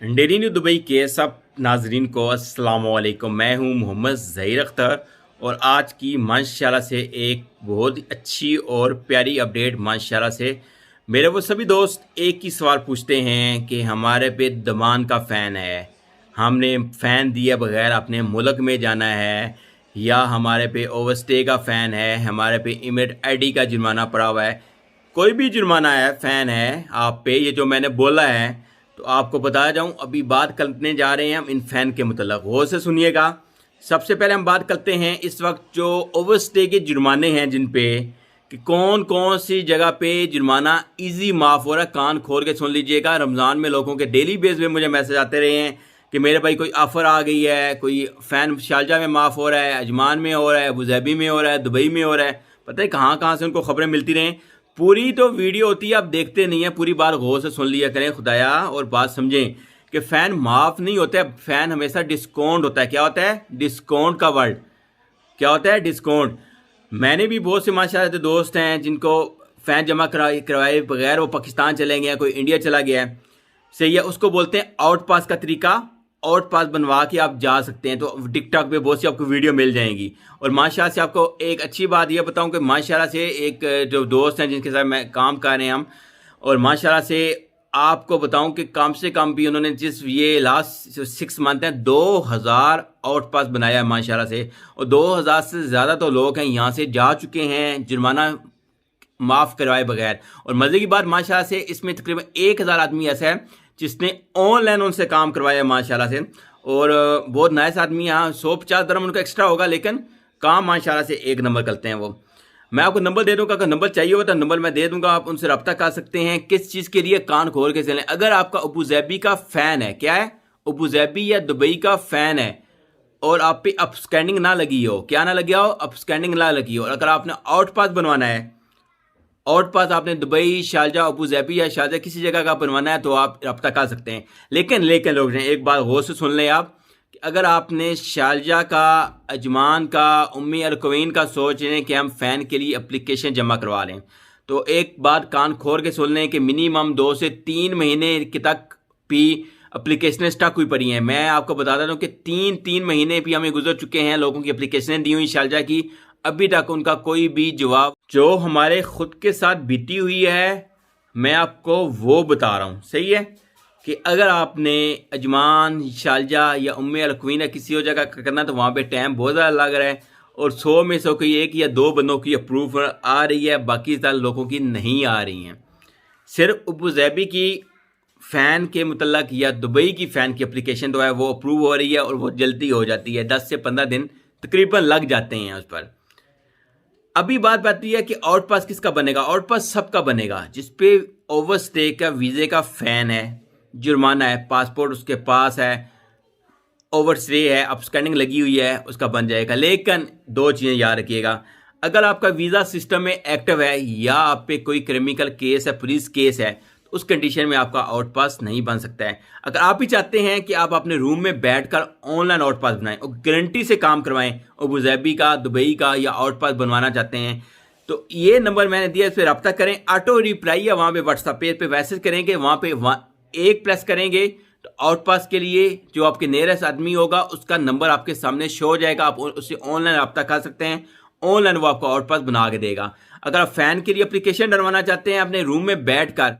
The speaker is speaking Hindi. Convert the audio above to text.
डेली न्यू दुबई के सब नाजरीन को अस्सलाम वालेकुम। मैं हूं मोहम्मद ज़हीर अख्तर और आज की माशाल्लाह से एक बहुत अच्छी और प्यारी अपडेट माशाल्लाह से मेरे वो सभी दोस्त एक ही सवाल पूछते हैं कि हमारे पे दमान का फ़ैन है, हमने फ़ैन दिए बगैर अपने मुल्क में जाना है, या हमारे पे ओवरस्टे का फ़ैन है, हमारे पे इमिरेट आईडी का जुर्माना पड़ा हुआ है। कोई भी जुर्माना है, फ़ैन है आप पे, ये जो मैंने बोला है तो आपको बताया जाऊं। अभी बात करने जा रहे हैं हम इन फ़ैन के मतलब, गौर से सुनिएगा। सबसे पहले हम बात करते हैं इस वक्त जो ओवरस्टे के जुर्माने हैं जिन पे, कि कौन कौन सी जगह पे जुर्माना इजी माफ़ हो रहा है। कान खोल के सुन लीजिएगा। रमज़ान में लोगों के डेली बेस पे मुझे मैसेज आते रहे हैं कि मेरे भाई कोई ऑफ़र आ गई है, कोई फ़ैन शारजा में माफ़ हो रहा है, अजमान में हो रहा है, अबूधाबी में हो रहा है, दुबई में हो रहा है। पता है कहाँ कहाँ से उनको खबरें मिलती रहें। पूरी तो वीडियो होती है, आप देखते नहीं है, पूरी बात गौर से सुन लिया करें खुदाया, और बात समझें कि फ़ैन माफ़ नहीं होता है, फ़ैन हमेशा डिस्काउंट होता है। क्या होता है? डिस्काउंट का वर्ड क्या होता है? डिस्काउंट। मैंने भी बहुत से माशाल्लाह से दोस्त हैं जिनको फ़ैन जमा करवाए बगैर वो पाकिस्तान चले गए हैं, कोई इंडिया चला गया है, सही है। उसको बोलते हैं आउट पास का तरीका। आउट पास बनवा के आप जा सकते हैं। तो टिकटॉक पे बहुत सी आपको वीडियो मिल जाएंगी। और माशाल्लाह से आपको एक अच्छी बात यह बताऊं कि माशाल्लाह से एक जो दोस्त हैं जिनके साथ मैं काम कर रहे हैं हम, और माशाल्लाह से आपको बताऊं कि कम से कम भी उन्होंने जिस ये लास्ट 6 मंथ हैं 2000 आउट पास बनाया है माशाल्लाह से। और 2000 से ज़्यादा तो लोग हैं यहाँ से जा चुके हैं जुर्माना माफ़ करवाए बगैर। और मज़े की बात माशाल्लाह से इसमें तकरीबन 1000 आदमी ऐसा है जिसने ऑनलाइन उनसे काम करवाया माशाल्लाह से। और बहुत नाइस आदमी, यहाँ 150 दरम उनका एक्स्ट्रा होगा, लेकिन काम माशाल्लाह से एक नंबर करते हैं वो। मैं आपको नंबर दे दूंगा, अगर नंबर चाहिए हो तो नंबर मैं दे दूंगा, आप उनसे रब्ता कर सकते हैं। किस चीज़ के लिए? कान खोल के चलें। अगर आपका अबूधाबी का फ़ैन है, क्या है? अबूधाबी या दुबई का फ़ैन है, और आप पे अप स्कैनिंग ना लगी हो, क्या ना लगी हो? अप स्कैनिंग ना लगी हो, और अगर आपने आउट पास बनवाना है, आउट पास आपने दुबई, शारजा, अबूधाबी या शारजा किसी जगह का बनवाना है, तो आप रब्ता कर सकते हैं। लेकिन लोग हैं, एक बात गौर से सुन लें आप, कि अगर आपने शारजा का, अजमान का, उम्मी अल क्वीन का सोच रहे हैं कि हम फ़ैन के लिए एप्लीकेशन जमा करवा लें, तो एक बात कान खोल के सुन लें कि मिनिमम 2 से 3 महीने की तक भी एप्लीकेशनें स्टक हुई पड़ी हैं। मैं आपको बता देता हूँ कि 3 महीने भी हमें गुजर चुके हैं, लोगों की एप्लीकेशनें दी हुई शारजा की, अभी तक उनका कोई भी जवाब जो हमारे खुद के साथ बीती हुई है मैं आपको वो बता रहा हूँ, सही है। कि अगर आपने अजमान, शारजा या उम्मे अल क्वीन या किसी और जगह करना, तो वहाँ पे टाइम बहुत ज़्यादा लग रहा है, और 100 में से कोई 1 या 2 बंदों की अप्रूव आ रही है, बाकी सारे लोगों की नहीं आ रही हैं। सिर्फ अबूधाबी की फ़ैन के मुतल्लक या दुबई की फ़ैन की एप्लीकेशन तो है वो अप्रूव हो रही है, और वो जल्दी हो जाती है, 10 से 15 दिन तकरीबन लग जाते हैं उस पर। अभी बात आती है कि आउट पास किसका बनेगा। आउट पास सबका बनेगा जिसपे ओवरस्टे का वीज़े का फ़ैन है, जुर्माना है, पासपोर्ट उसके पास है, ओवरस्टे है, अब स्कैनिंग लगी हुई है, उसका बन जाएगा। लेकिन 2 चीज़ें याद रखिएगा, अगर आपका वीज़ा सिस्टम में एक्टिव है, या आप पे कोई क्रिमिनल केस है, पुलिस केस है, तो उस कंडीशन में आपका आउट पास नहीं बन सकता है। अगर आप ही चाहते हैं कि आप अपने रूम में बैठकर ऑनलाइन आउट पास बनाएं और गारंटी से काम करवाएं, अबूधाबी का, दुबई का, या आउट पास बनवाना चाहते हैं, तो ये नंबर मैंने दिया, इस पर रब्ता करें। ऑटो रिप्लाई या वहाँ पे व्हाट्सएप पेज पे मैसेज करेंगे, वहाँ पे एक प्रेस करेंगे तो आउट पास के लिए जो आपके नियरेस्ट आदमी होगा उसका नंबर आपके सामने शो हो जाएगा, आप उससे ऑनलाइन रब्ता कर सकते हैं। ऑनलाइन वो आपको आउट पास बना के देगा। अगर आप फ़ैन के लिए एप्लीकेशन डलवाना चाहते हैं अपने रूम में बैठकर,